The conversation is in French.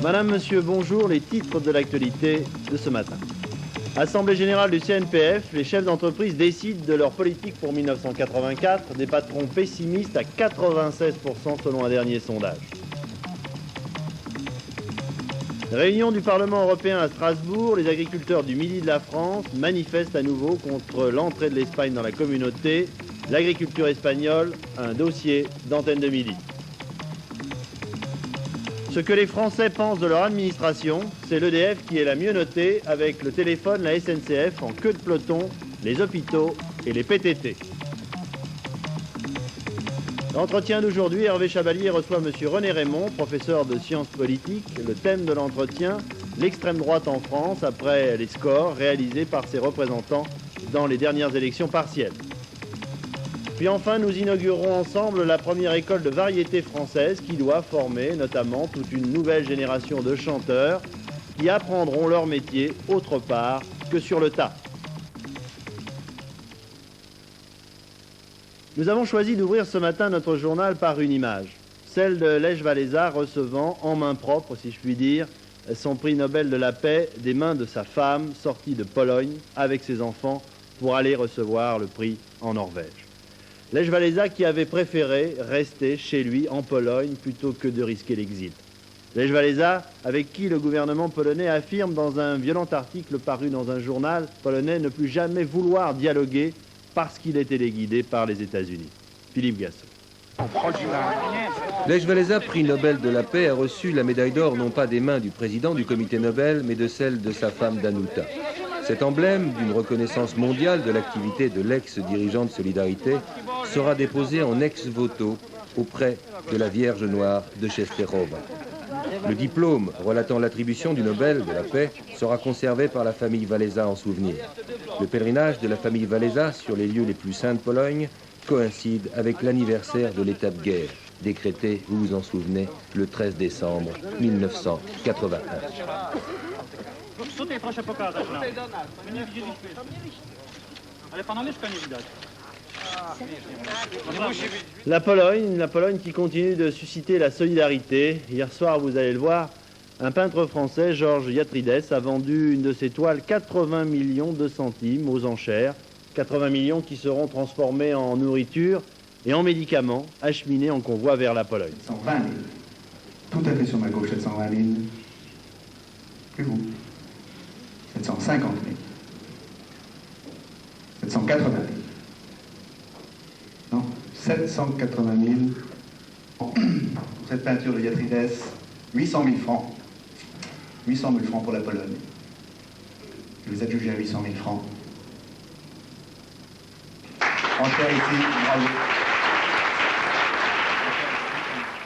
Madame, Monsieur, bonjour, les titres de l'actualité de ce matin. Assemblée générale du CNPF, les chefs d'entreprise décident de leur politique pour 1984, des patrons pessimistes à 96% selon un dernier sondage. Réunion du Parlement européen à Strasbourg, les agriculteurs du midi de la France manifestent à nouveau contre l'entrée de l'Espagne dans la communauté. L'agriculture espagnole, un dossier d'Antenne de Midi. Ce que les Français pensent de leur administration, c'est l'EDF qui est la mieux notée avec le téléphone, la SNCF en queue de peloton, les hôpitaux et les PTT. L'entretien d'aujourd'hui, Hervé Chabalier reçoit M. René Raymond, professeur de sciences politiques. Le thème de l'entretien, l'extrême droite en France après les scores réalisés par ses représentants dans les dernières élections partielles. Puis enfin, nous inaugurerons ensemble la première école de variété française qui doit former notamment toute une nouvelle génération de chanteurs qui apprendront leur métier autre part que sur le tas. Nous avons choisi d'ouvrir ce matin notre journal par une image, celle de Lech Walesa recevant en main propre, si je puis dire, son prix Nobel de la paix des mains de sa femme sortie de Pologne avec ses enfants pour aller recevoir le prix en Norvège. Lech Walesa qui avait préféré rester chez lui en Pologne plutôt que de risquer l'exil. Lech Walesa avec qui le gouvernement polonais affirme dans un violent article paru dans un journal polonais ne plus jamais vouloir dialoguer parce qu'il est téléguidé par les États-Unis. Philippe Gassot. Lech Walesa, prix Nobel de la paix, a reçu la médaille d'or non pas des mains du président du comité Nobel, mais de celle de sa femme Danuta. Cet emblème d'une reconnaissance mondiale de l'activité de l'ex-dirigeant de Solidarité sera déposé en ex-voto auprès de la Vierge Noire de Czestochowa. Le diplôme relatant l'attribution du Nobel de la paix sera conservé par la famille Walesa en souvenir. Le pèlerinage de la famille Walesa sur les lieux les plus saints de Pologne coïncide avec l'anniversaire de l'état de guerre, décrété, vous vous en souvenez, le 13 décembre 1981. Tutaj proszę pokazać nam. My nie widzieliśmy. Ale pana Leszka nie widać. La Pologne qui continue de susciter la solidarité. Hier soir, vous allez le voir, un peintre français, Georges Yatrides, a vendu une de ses toiles 80 millions de centimes aux enchères. 80 millions qui seront transformés en nourriture et en médicaments acheminés en convoi vers la Pologne. 720 000. Tout à fait sur ma gauche, 720 000. Et vous 750 000. 780 000. Non, 780 000. Pour cette peinture de Yatrides, 800 000 francs. 800 000 francs pour la Pologne. Vous êtes jugé à 800 000 francs. Enchère ici, bravo.